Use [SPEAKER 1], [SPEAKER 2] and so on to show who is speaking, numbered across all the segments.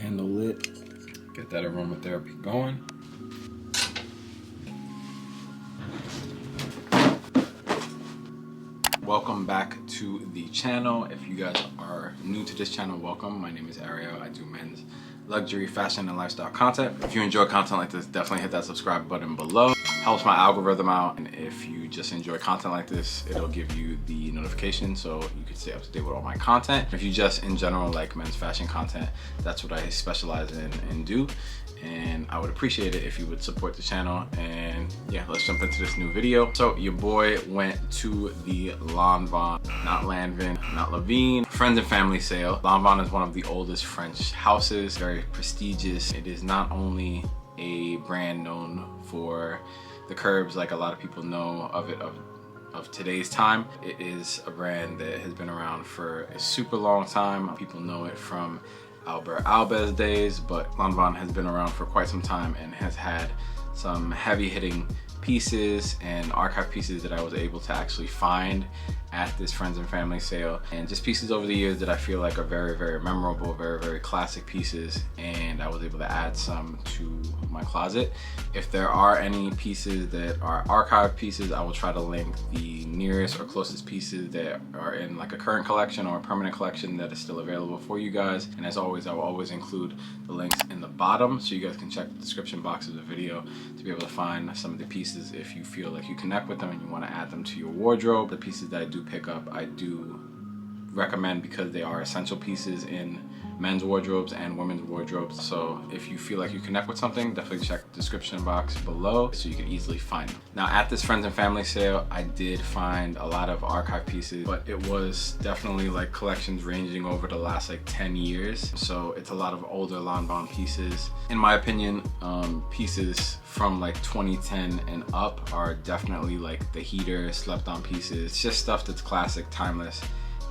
[SPEAKER 1] candle lit. Get that aromatherapy going. Welcome back to the channel. If you guys are new to this channel, welcome. My name is Ariel. I do men's luxury, fashion, and lifestyle content. If you enjoy content like this, definitely hit that subscribe button below. Helps my algorithm out, and if you just enjoy content like this, it'll give you the notification so you can stay up to date with all my content. If you just in general like men's fashion content, that's what I specialize in and do, and I would appreciate it if you would support the channel. And yeah, let's jump into this new video. So your boy went to the Lanvin, not Lanvin, not Lanvin, friends and family sale. Lanvin is one of the oldest French houses, very prestigious. It is not only a brand known for the curbs like a lot of people know of it of today's time. It is a brand that has been around for a super long time. People know it from Elbaz days, but Lanvin has been around for quite some time and has had some heavy hitting pieces and archive pieces that I was able to actually find at this friends and family sale, and just pieces over the years that I feel like are very, very memorable, very, very classic pieces, and I was able to add some to my closet. If there are any pieces that are archive pieces, I will try to link the nearest or closest pieces that are in like a current collection or a permanent collection that is still available for you guys. And as always, I will always include the links in the bottom so you guys can check the description box of the video to be able to find some of the pieces if you feel like you connect with them and you want to add them to your wardrobe. The pieces that I do pick up, I do recommend because they are essential pieces in men's wardrobes and women's wardrobes. So if you feel like you connect with something, definitely check the description box below so you can easily find them. Now at this friends and family sale, I did find a lot of archive pieces, but it was definitely like collections ranging over the last like 10 years. So it's a lot of older Lanvin pieces. In my opinion, pieces from like 2010 and up are definitely like the heater, slept on pieces. It's just stuff that's classic, timeless.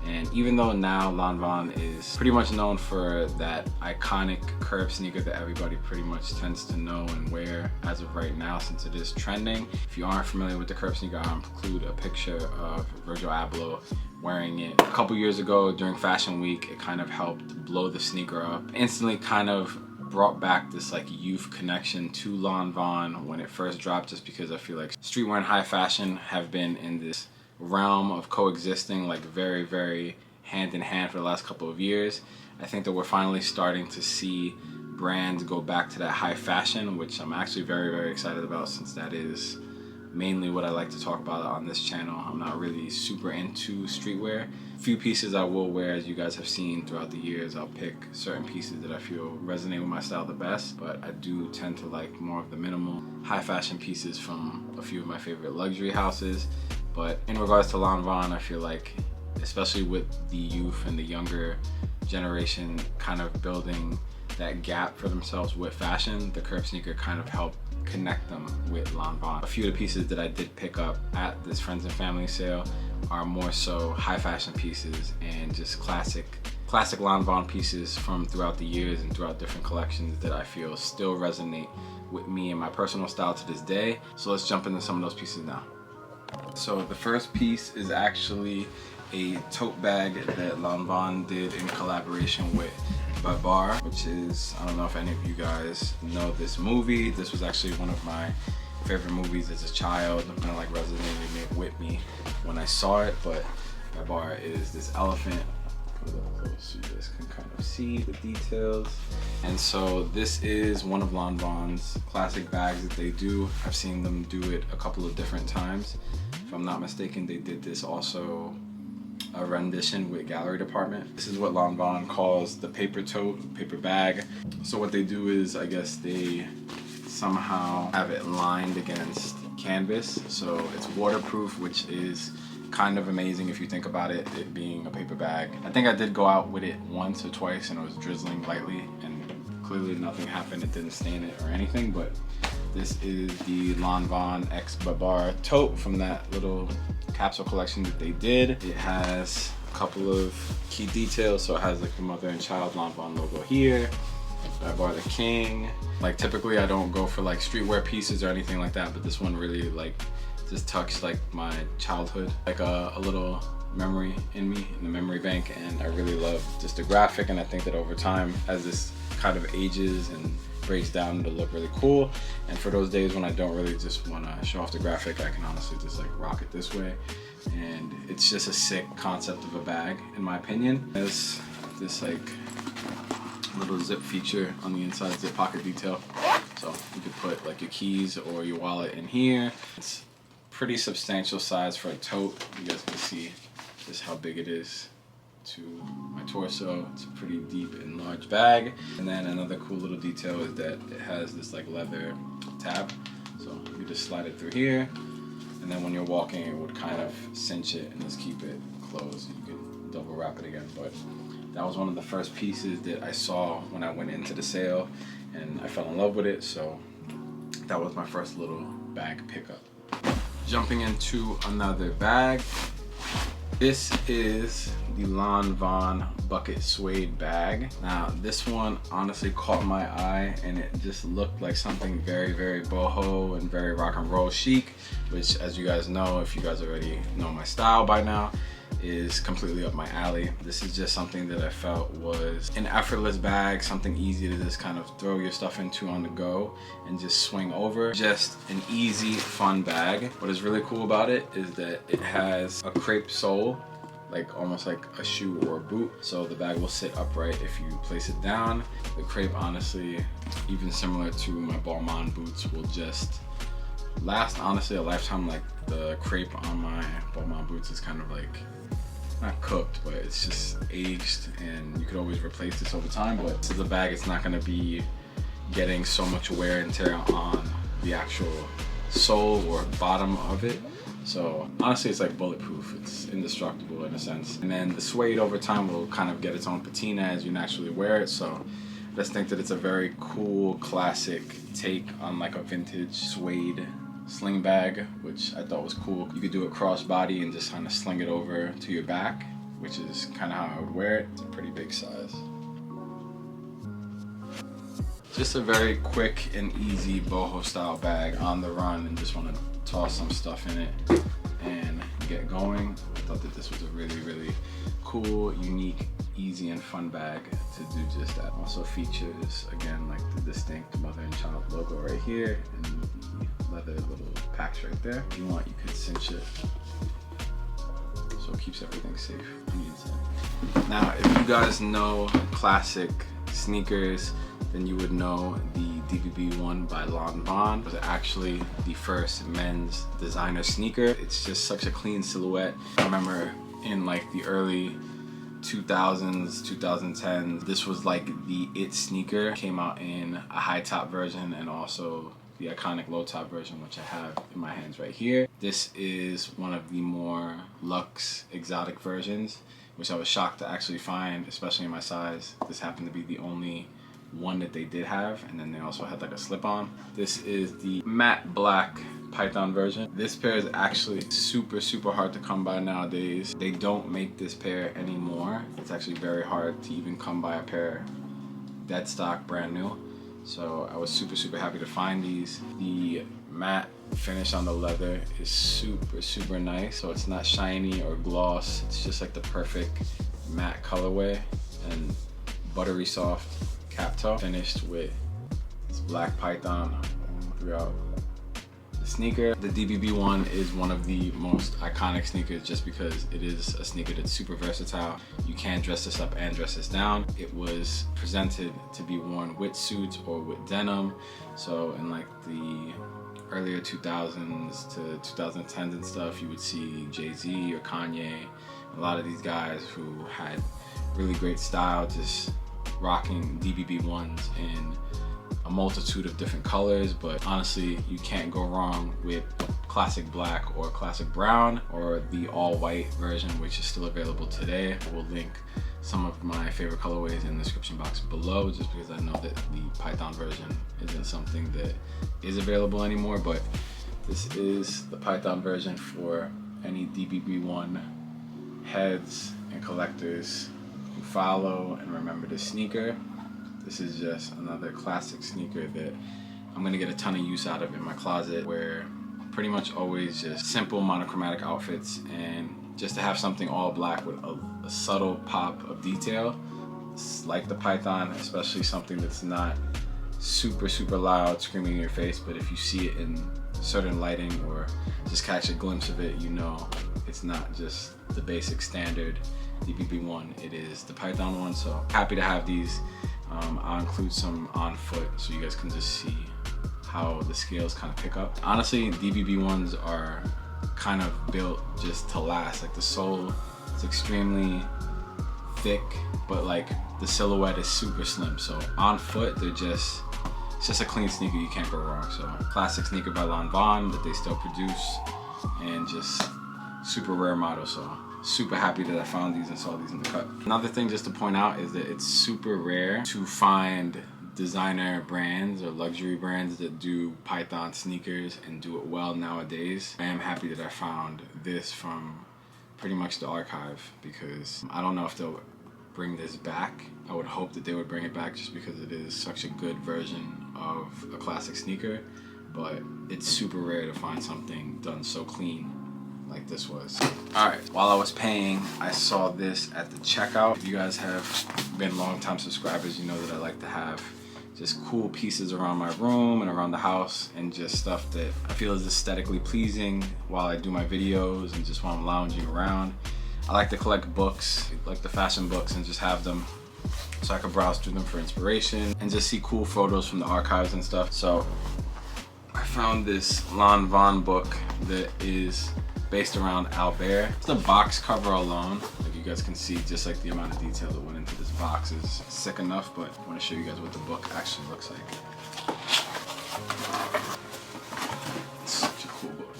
[SPEAKER 1] And even though now Lanvin is pretty much known for that iconic curb sneaker that everybody pretty much tends to know and wear as of right now, since it is trending. If you aren't familiar with the curb sneaker, I'll include a picture of Virgil Abloh wearing it a couple years ago during Fashion Week. It kind of helped blow the sneaker up. Instantly kind of brought back this like youth connection to Lanvin when it first dropped, just because I feel like streetwear and high fashion have been in this realm of coexisting like very, very hand in hand for the last couple of years. I think that we're finally starting to see brands go back to that high fashion, which I'm actually very, very excited about, since that is mainly what I like to talk about on this channel. I'm not really super into streetwear. A few pieces I will wear, as you guys have seen throughout the years. I'll pick certain pieces that I feel resonate with my style the best, but I do tend to like more of the minimal high fashion pieces from a few of my favorite luxury houses. But in regards to Lanvin, I feel like, especially with the youth and the younger generation kind of building that gap for themselves with fashion, the curb sneaker kind of helped connect them with Lanvin. A few of the pieces that I did pick up at this friends and family sale are more so high fashion pieces and just classic Lanvin pieces from throughout the years and throughout different collections that I feel still resonate with me and my personal style to this day. So let's jump into some of those pieces now. So the first piece is actually a tote bag that Lanvin did in collaboration with Alber, which is, I don't know if any of you guys know this movie. This was actually one of my favorite movies as a child. It kind of like resonated with me when I saw it. But Alber is this elephant. Put it up close so you guys can kind of see the details. And so this is one of Lanvin's classic bags that they do. I've seen them do it a couple of different times. If I'm not mistaken, they did this also a rendition with Gallery Department. This is what Lanvin calls the paper tote, paper bag. So what they do is, I guess they somehow have it lined against canvas. So it's waterproof, which is kind of amazing if you think about it being a paper bag. I think I did go out with it once or twice and it was drizzling lightly, and clearly nothing happened. It didn't stain it or anything, but this is the Lanvin X Alber tote from that little capsule collection that they did. It has a couple of key details. So it has like the mother and child Lanvin logo here, Alber the King. Like typically I don't go for like streetwear pieces or anything like that, but this one really like just touched like my childhood. Like a little memory in me, in the memory bank, and I really love just the graphic, and I think that over time, as this kind of ages and breaks down, it'll look really cool. And for those days when I don't really just want to show off the graphic, I can honestly just like rock it this way. And it's just a sick concept of a bag, in my opinion. There's this like little zip feature on the inside, zip pocket detail. So you could put like your keys or your wallet in here. It's pretty substantial size for a tote. You guys can see just how big it is to my torso. It's a pretty deep and large bag. And then another cool little detail is that it has this like leather tab. So you just slide it through here, and then when you're walking, it would kind of cinch it and just keep it closed. You can double wrap it again. But that was one of the first pieces that I saw when I went into the sale, and I fell in love with it. So that was my first little bag pickup. Jumping into another bag. This is the Lanvin bucket suede bag. Now this one honestly caught my eye, and it just looked like something very, very boho and very rock and roll chic, which, as you guys know, if you guys already know my style by now, is completely up my alley. This is just something that I felt was an effortless bag, something easy to just kind of throw your stuff into on the go and just swing over. Just an easy, fun bag. What is really cool about it is that it has a crepe sole, like almost like a shoe or a boot. So the bag will sit upright if you place it down. The crepe, honestly, even similar to my Balmain boots, will just last honestly a lifetime. Like the crepe on my Balmain boots is kind of like, not cooked, but it's just aged, and you could always replace this over time. But this is a bag, it's not gonna be getting so much wear and tear on the actual sole or bottom of it. So honestly, it's like bulletproof. It's indestructible in a sense. And then the suede over time will kind of get its own patina as you naturally wear it. So I just think that it's a very cool, classic take on like a vintage suede sling bag, which I thought was cool. You could do it crossbody and just kind of sling it over to your back, which is kind of how I would wear it. It's a pretty big size. Just a very quick and easy boho style bag on the run, and just want to toss some stuff in it and get going. I thought that this was a really, really cool, unique, easy and fun bag to do just that. Also features, again, like the distinct mother and child logo right here, and the leather little packs right there. If you want, you could cinch it so it keeps everything safe on the inside. Now, if you guys know classic sneakers, then you would know the DBB1 by Lanvin. It was actually the first men's designer sneaker. It's just such a clean silhouette. I remember in like the early 2000s, 2010s, this was like the it sneaker. Came out in a high top version and also the iconic low top version, which I have in my hands right here. This is one of the more luxe, exotic versions, which I was shocked to actually find, especially in my size. This happened to be the only one that they did have, and then they also had like a slip-on. This is the matte black python version. This pair is actually super, super hard to come by nowadays. They don't make this pair anymore. It's actually very hard to even come by a pair dead stock, brand new. So I was super, super happy to find these. The matte finish on the leather is super, super nice. So it's not shiny or gloss. It's just like the perfect matte colorway and buttery soft cap toe, finished with this black python throughout the sneaker. The DBB1 is one of the most iconic sneakers just because it is a sneaker that's super versatile. You can dress this up and dress this down. It was presented to be worn with suits or with denim. So in like the earlier 2000s to 2010s and stuff, you would see Jay-Z or Kanye, a lot of these guys who had really great style, just rocking DBB1s in a multitude of different colors. But honestly, you can't go wrong with classic black or classic brown or the all white version, which is still available today. I will link some of my favorite colorways in the description box below, just because I know that the python version isn't something that is available anymore. But this is the python version for any DBB1 heads and collectors who follow and remember this sneaker. This is just another classic sneaker that I'm gonna get a ton of use out of in my closet, where pretty much always just simple monochromatic outfits, and just to have something all black with a subtle pop of detail, like the python, especially something that's not super loud screaming in your face, but if you see it in certain lighting or just catch a glimpse of it, you know it's not just the basic standard DBB one, it is the python one. So happy to have these. I'll include some on foot so you guys can just see how the scales kind of pick up. Honestly, DBB ones are kind of built just to last. Like the sole is extremely thick, but like the silhouette is super slim. So on foot, it's just a clean sneaker, you can't go wrong. So classic sneaker by Lanvin that they still produce, and just super rare model. So super happy that I found these and saw these in the cut. Another thing just to point out is that it's super rare to find designer brands or luxury brands that do python sneakers and do it well nowadays. I am happy that I found this from pretty much the archive, because I don't know if they'll bring this back. I would hope that they would bring it back just because it is such a good version of a classic sneaker, but it's super rare to find something done so clean like this was. Alright, while I was paying, I saw this at the checkout. If you guys have been long-time subscribers, you know that I like to have just cool pieces around my room and around the house, and just stuff that I feel is aesthetically pleasing while I do my videos and just while I'm lounging around. I like to collect books, like the fashion books, and just have them so I can browse through them for inspiration and just see cool photos from the archives and stuff. So I found this Lanvin book that is based around Alber. The box cover alone, like you guys can see, just like the amount of detail that went into this box is sick enough, but I want to show you guys what the book actually looks like. It's such a cool book.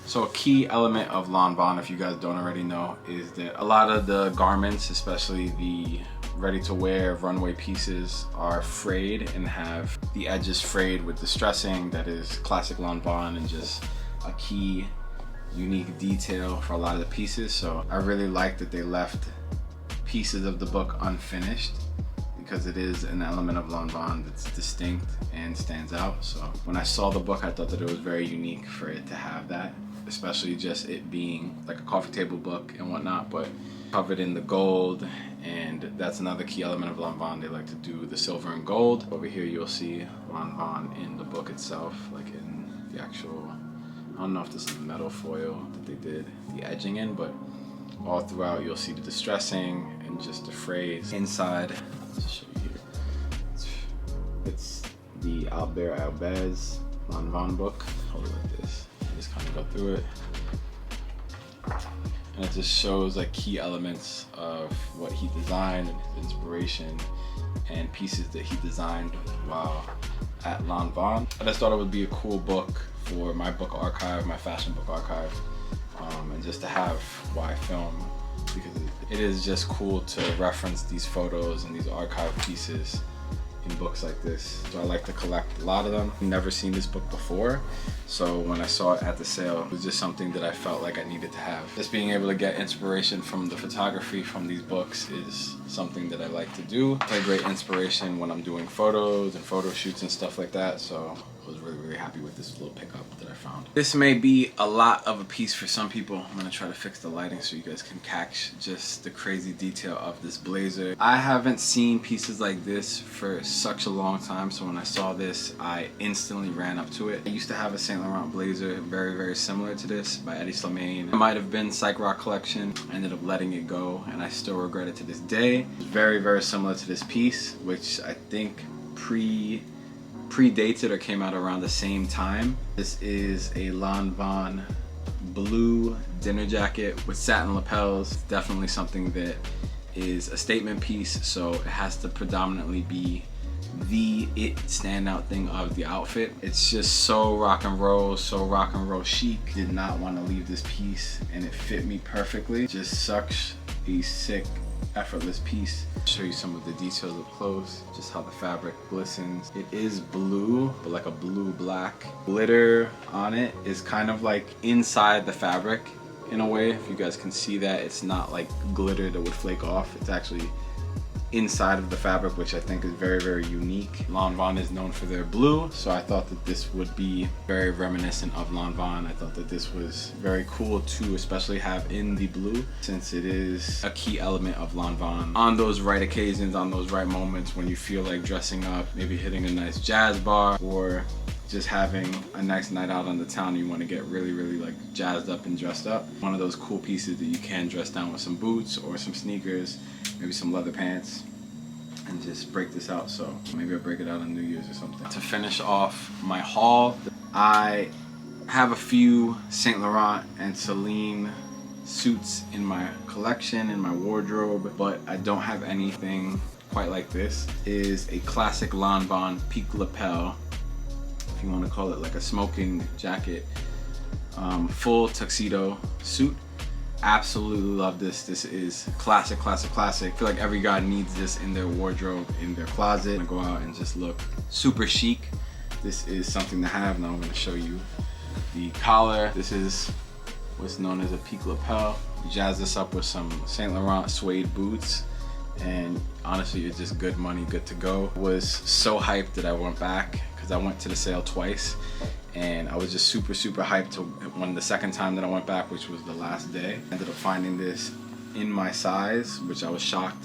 [SPEAKER 1] So a key element of Lanvin, if you guys don't already know, is that a lot of the garments, especially the ready-to-wear runway pieces, are frayed and have the edges frayed with distressing. That is classic Lanvin and just a key unique detail for a lot of the pieces. So I really like that they left pieces of the book unfinished, because it is an element of Lanvin that's distinct and stands out. So when I saw the book, I thought that it was very unique for it to have that, especially just it being like a coffee table book and whatnot, but covered in the gold. And that's another key element of Lanvin. They like to do the silver and gold. Over here you'll see Lanvin in the book itself, like in the actual, I don't know if this is metal foil that they did the edging in, but all throughout you'll see the distressing and just the phrase. Inside, let's show you here. It's the Alber Elbaz Lanvin book. Hold it like this. Just kind of go through it. And it just shows like key elements of what he designed and his inspiration and pieces that he designed while at Lanvin. I just thought it would be a cool book for my book archive, my fashion book archive, and just to have while I film, because it is just cool to reference these photos and these archive pieces in books like this. So I like to collect a lot of them. I've never seen this book before, so when I saw it at the sale, it was just something that I felt like I needed to have. Just being able to get inspiration from the photography from these books is something that I like to do. I get great inspiration when I'm doing photos and photo shoots and stuff like that, so I was really happy with this little pickup that I found. This may be a lot of a piece for some people. I'm gonna try to fix the lighting so you guys can catch just the crazy detail of this blazer. I haven't seen pieces like this for such a long time, so when I saw this, I instantly ran up to it. I used to have a Saint Laurent blazer very similar to this by Eddie Slimane. It might have been Psych Rock collection. I ended up letting it go, and I still regret it to this day. It's very similar to this piece, which I think predates it or came out around the same time. This is a Lanvin blue dinner jacket with satin lapels. Definitely something that is a statement piece, so it has to predominantly be the standout thing of the outfit. It's just so rock and roll chic. Did not want to leave this piece, and it fit me perfectly. Just such a sick, effortless piece. Show you some of the details up close, just how the fabric glistens. It is blue, but like a blue black. Glitter on it is kind of like inside the fabric in a way. If you guys can see that, it's not like glitter that would flake off. It's actually inside of the fabric, which I think is very, very unique. Lanvin is known for their blue, so I thought that this would be very reminiscent of Lanvin. I thought that this was very cool to especially have in the blue, since it is a key element of Lanvin. On those right occasions, on those right moments when you feel like dressing up, maybe hitting a nice jazz bar, or just having a nice night out on the town, you want to get really, really like jazzed up and dressed up. One of those cool pieces that you can dress down with some boots or some sneakers, maybe some leather pants, and just break this out. So maybe I'll break it out on New Year's or something. To finish off my haul, I have a few Saint Laurent and Celine suits in my collection, in my wardrobe, but I don't have anything quite like this. It is a classic Lanvin peak lapel, if you want to call it like a smoking jacket, full tuxedo suit. Absolutely love this. This is classic, classic, classic. I feel like every guy needs this in their wardrobe, in their closet, and go out and just look super chic. This is something to have. Now I'm going to show you the collar. This is what's known as a peak lapel. You jazz this up with some Saint Laurent suede boots, and honestly, it's just good money, good to go. I was so hyped that I went back, because I went to the sale twice, and I was just super, super hyped to when the second time that I went back, which was the last day. I ended up finding this in my size, which I was shocked.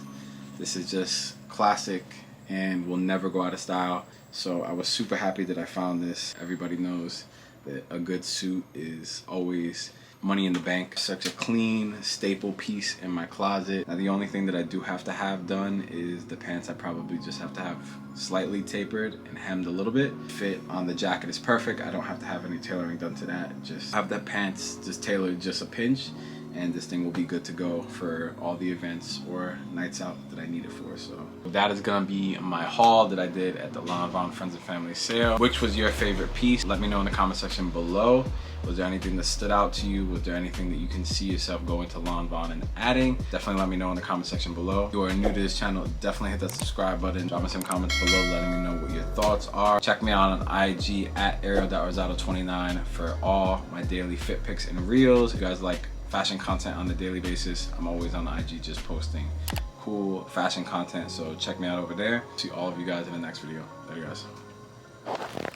[SPEAKER 1] This is just classic and will never go out of style. So I was super happy that I found this. Everybody knows that a good suit is always money in the bank. Such a clean staple piece in my closet. Now the only thing that I do have to have done is the pants. I probably just have to have slightly tapered and hemmed a little bit. Fit on the jacket is perfect. I don't have to have any tailoring done to that. Just have that pants just tailored just a pinch, and this thing will be good to go for all the events or nights out that I need it for. So that is gonna be my haul that I did at the Lanvin Friends and Family sale. Which was your favorite piece? Let me know in the comment section below. Was there anything that stood out to you? Was there anything that you can see yourself going to Lanvin and adding? Definitely let me know in the comment section below. If you are new to this channel, definitely hit that subscribe button. Drop me some comments below letting me know what your thoughts are. Check me out on IG at Ariel.Rosado29 for all my daily fit pics and reels. If you guys like fashion content on a daily basis, I'm always on IG just posting cool fashion content, so check me out over there. See all of you guys in the next video. Later, guys.